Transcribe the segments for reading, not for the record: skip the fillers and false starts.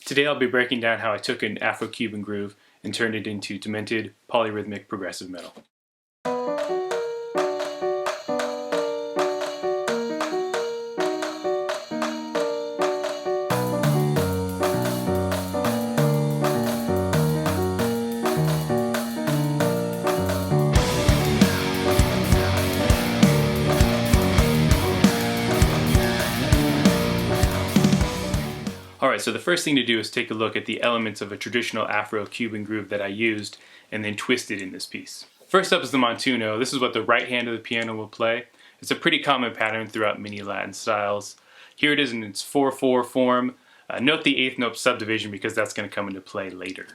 Today I'll be breaking down how I took an Afro Cuban groove and turned it into demented polyrhythmic progressive metal. Alright, so the first thing to do is take a look at the elements of a traditional Afro-Cuban groove that I used and then twisted in this piece. First up is the montuno. This is what the right hand of the piano will play. It's a pretty common pattern throughout many Latin styles. Here it is in its 4/4 form. Note the eighth note subdivision because that's going to come into play later.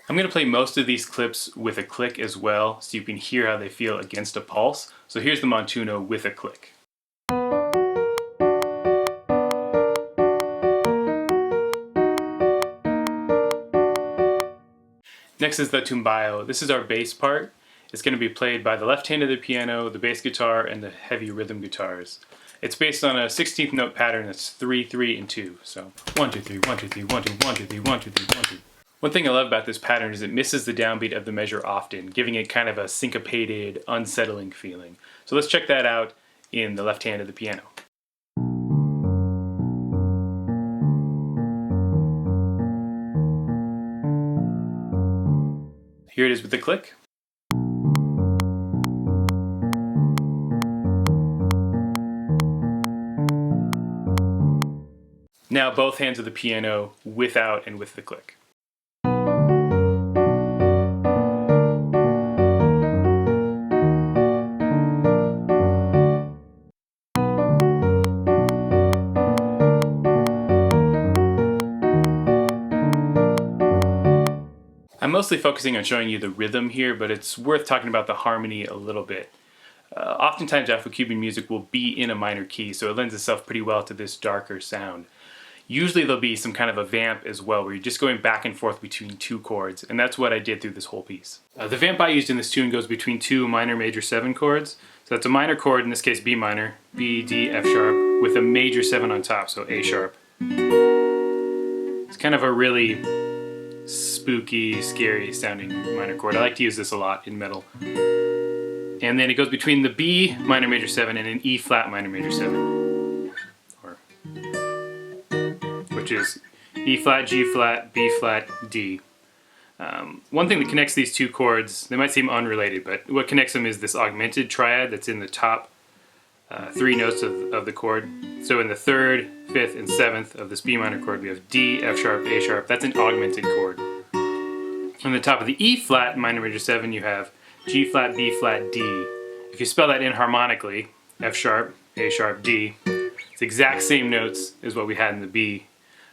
I'm going to play most of these clips with a click as well, so you can hear how they feel against a pulse. So here's the montuno with a click. Next is the tumbayo. This is our bass part. It's going to be played by the left hand of the piano, the bass guitar, and the heavy rhythm guitars. It's based on a 16th note pattern that's 3, 3, and 2. So 1, 2, 3, 1, 2, 3, 1, 2, 1, 2, 3, 1, 2, 3, 1, 2. One thing I love about this pattern is it misses the downbeat of the measure often, giving it kind of a syncopated, unsettling feeling. So let's check that out in the left hand of the piano. Here it is with the click. Now both hands of the piano without and with the click. I'm mostly focusing on showing you the rhythm here, but it's worth talking about the harmony a little bit. Oftentimes Afro-Cuban music will be in a minor key, so it lends itself pretty well to this darker sound. Usually there'll be some kind of a vamp as well, where you're just going back and forth between two chords, and that's what I did through this whole piece. The vamp I used in this tune goes between two minor major 7 chords. So that's a minor chord, in this case B minor, B, D, F sharp, with a major 7 on top, so A sharp. It's kind of a really spooky, scary sounding minor chord. I like to use this a lot in metal. And then it goes between the B minor major 7 and an E flat minor major 7. Which is E flat, G flat, B flat, D. One thing that connects these two chords, they might seem unrelated, but what connects them is this augmented triad that's in the top 3 notes of the chord. So in the 3rd, 5th, and 7th of this B minor chord we have D, F sharp, A sharp. That's an augmented chord. On the top of the E flat minor major 7 you have G flat, B flat, D. If you spell that inharmonically, F sharp, A sharp, D, it's the exact same notes as what we had in the B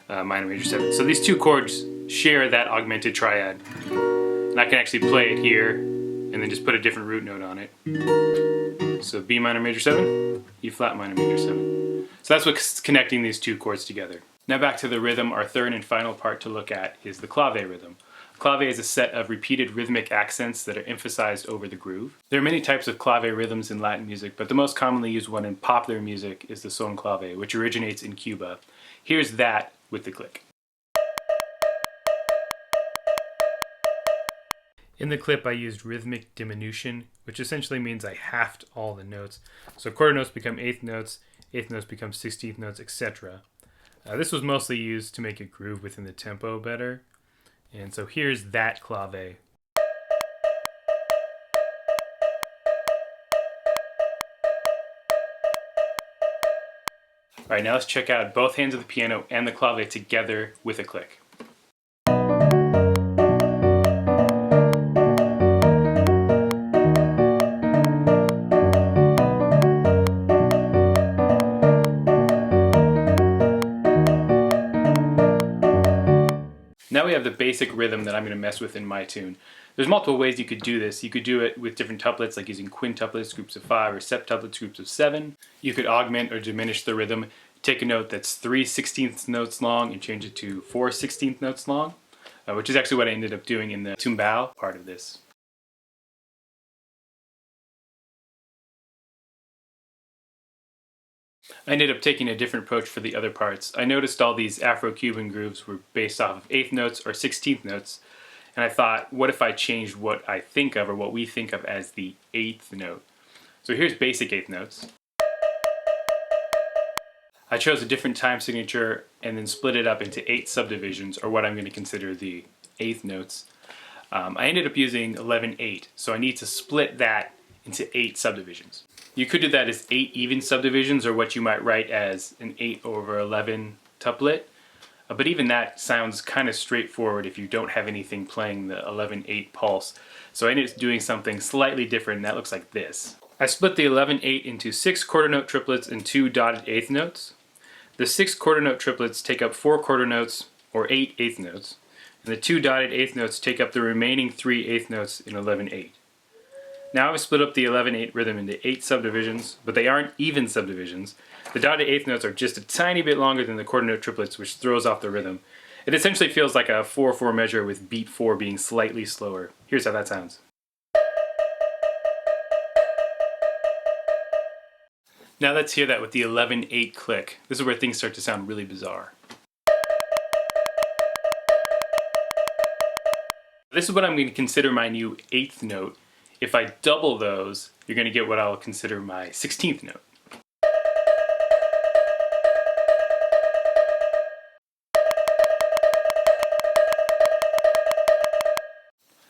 minor major 7. So these two chords share that augmented triad. And I can actually play it here and then just put a different root note on it. So B minor major 7, E flat minor major 7. So that's what's connecting these two chords together. Now back to the rhythm. Our third and final part to look at is the clave rhythm. Clave is a set of repeated rhythmic accents that are emphasized over the groove. There are many types of clave rhythms in Latin music, but the most commonly used one in popular music is the son clave, which originates in Cuba. Here's that with the click. In the clip I used rhythmic diminution, which essentially means I halved all the notes. So quarter notes become eighth notes become 16th notes, etc. This was mostly used to make a groove within the tempo better. And so here's that clave. Alright, now let's check out both hands of the piano and the clave together with a click. Now we have the basic rhythm that I'm going to mess with in my tune. There's multiple ways you could do this. You could do it with different tuplets, like using quintuplets, groups of 5, or septuplets, groups of 7. You could augment or diminish the rhythm. Take a note that's 3 16th notes long and change it to 4 16th notes long, which is actually what I ended up doing in the tumbao part of this. I ended up taking a different approach for the other parts. I noticed all these Afro-Cuban grooves were based off of 8th notes or 16th notes, and I thought, what if I changed what I think of, or what we think of as the 8th note? So here's basic 8th notes. I chose a different time signature and then split it up into 8 subdivisions, or what I'm going to consider the 8th notes. I ended up using 11/8, so I need to split that into 8 subdivisions. You could do that as 8 even subdivisions, or what you might write as an 8/11 tuplet. But even that sounds kind of straightforward if you don't have anything playing the 11/8 pulse. So I ended up doing something slightly different, and that looks like this. I split the 11/8 into 6 quarter note triplets and 2 dotted 8th notes. The 6 quarter note triplets take up 4 quarter notes, or 8 8th notes, and the 2 dotted 8th notes take up the remaining 3 8th notes in 11/8. Now I've split up the 11/8 rhythm into 8 subdivisions, but they aren't even subdivisions. The dotted 8th notes are just a tiny bit longer than the quarter note triplets, which throws off the rhythm. It essentially feels like a 4/4 measure with beat 4 being slightly slower. Here's how that sounds. Now let's hear that with the 11/8 click. This is where things start to sound really bizarre. This is what I'm going to consider my new 8th note. If I double those, you're going to get what I'll consider my 16th note.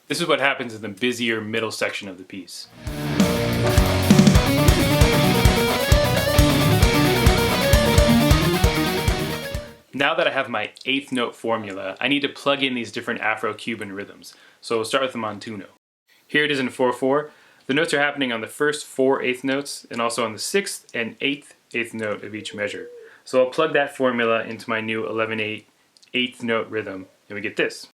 This is what happens in the busier middle section of the piece. Now that I have my 8th note formula, I need to plug in these different Afro-Cuban rhythms. So we'll start with the montuno. Here it is in 4/4. The notes are happening on the first 4 8th notes and also on the 6th and 8th 8th note of each measure. So I'll plug that formula into my new 11/8 8th note rhythm, and we get this.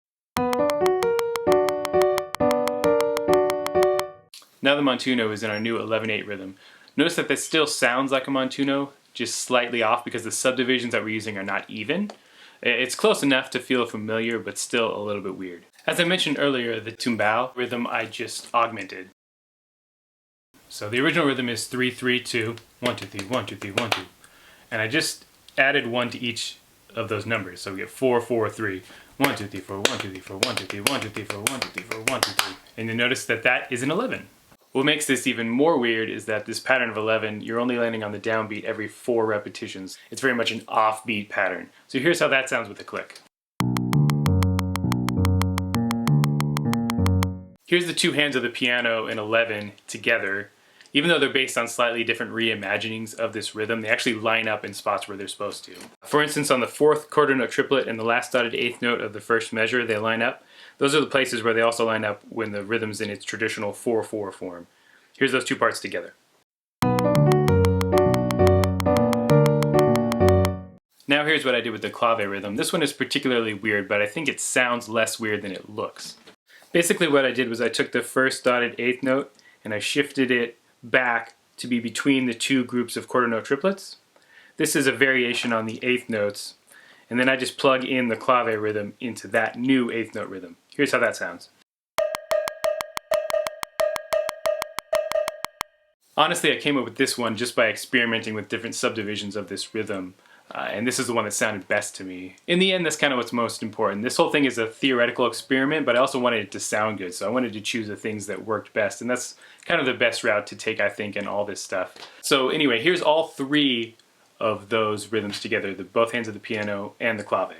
Now the montuno is in our new 11/8 rhythm. Notice that this still sounds like a montuno, just slightly off because the subdivisions that we're using are not even. It's close enough to feel familiar, but still a little bit weird. As I mentioned earlier, the tumbao rhythm I just augmented. So the original rhythm is 3/3/2, 1/2/3, 1/2/3, 1/2, and I just added 1 to each of those numbers. So we get 4/4/3, 1/2/3/4, 1/2/3/4, 1/2/3, 1/2/3/4, 1/2/3/4, 1/2/3, and you notice that that is an 11. What makes this even more weird is that this pattern of 11, you're only landing on the downbeat every 4 repetitions. It's very much an offbeat pattern. So here's how that sounds with a click. Here's the 2 hands of the piano in 11 together. Even though they're based on slightly different reimaginings of this rhythm, they actually line up in spots where they're supposed to. For instance, on the 4th quarter note triplet and the last dotted 8th note of the first measure, they line up. Those are the places where they also line up when the rhythm's in its traditional 4/4 form. Here's those 2 parts together. Now here's what I did with the clave rhythm. This one is particularly weird, but I think it sounds less weird than it looks. Basically what I did was I took the first dotted 8th note and I shifted it back to be between the 2 groups of quarter note triplets. This is a variation on the 8th notes, and then I just plug in the clave rhythm into that new 8th note rhythm. Here's how that sounds. Honestly, I came up with this one just by experimenting with different subdivisions of this rhythm, and this is the one that sounded best to me. In the end, that's kind of what's most important. This whole thing is a theoretical experiment, but I also wanted it to sound good, so I wanted to choose the things that worked best, and that's kind of the best route to take, I think, in all this stuff. So anyway, here's all 3 of those rhythms together, both hands of the piano and the clave.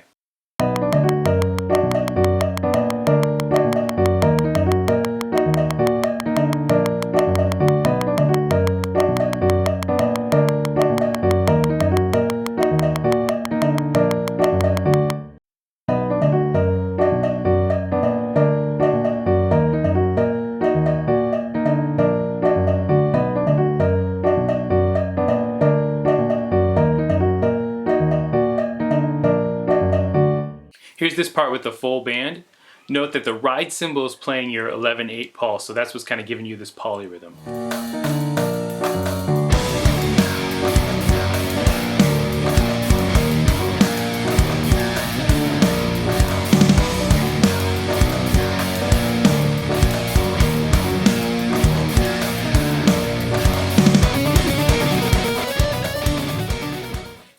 Here's this part with the full band. Note that the ride cymbal is playing your 11/8 pulse, so that's what's kind of giving you this polyrhythm.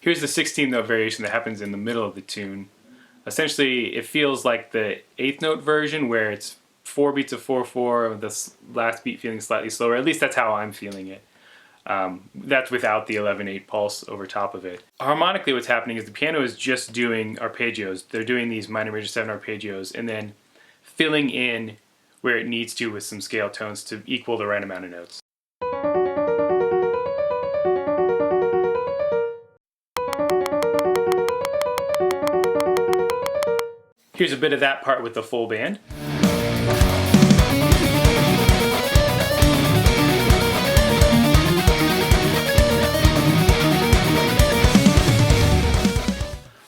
Here's the 16th note variation that happens in the middle of the tune. Essentially, it feels like the 8th note version where it's 4 beats of 4/4, with the last beat feeling slightly slower. At least that's how I'm feeling it. That's without the 11/8 pulse over top of it. Harmonically, what's happening is the piano is just doing arpeggios. They're doing these minor major 7 arpeggios and then filling in where it needs to with some scale tones to equal the right amount of notes. Here's a bit of that part with the full band.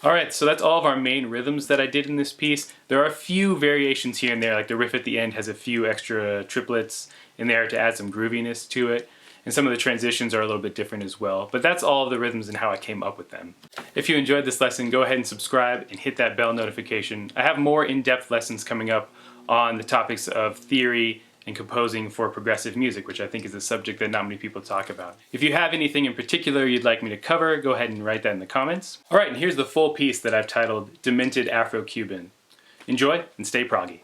Alright, so that's all of our main rhythms that I did in this piece. There are a few variations here and there, like the riff at the end has a few extra triplets in there to add some grooviness to it. And some of the transitions are a little bit different as well. But that's all of the rhythms and how I came up with them. If you enjoyed this lesson, go ahead and subscribe and hit that bell notification. I have more in-depth lessons coming up on the topics of theory and composing for progressive music, which I think is a subject that not many people talk about. If you have anything in particular you'd like me to cover, go ahead and write that in the comments. Alright, and here's the full piece that I've titled Demented Afro Cuban. Enjoy and stay proggy.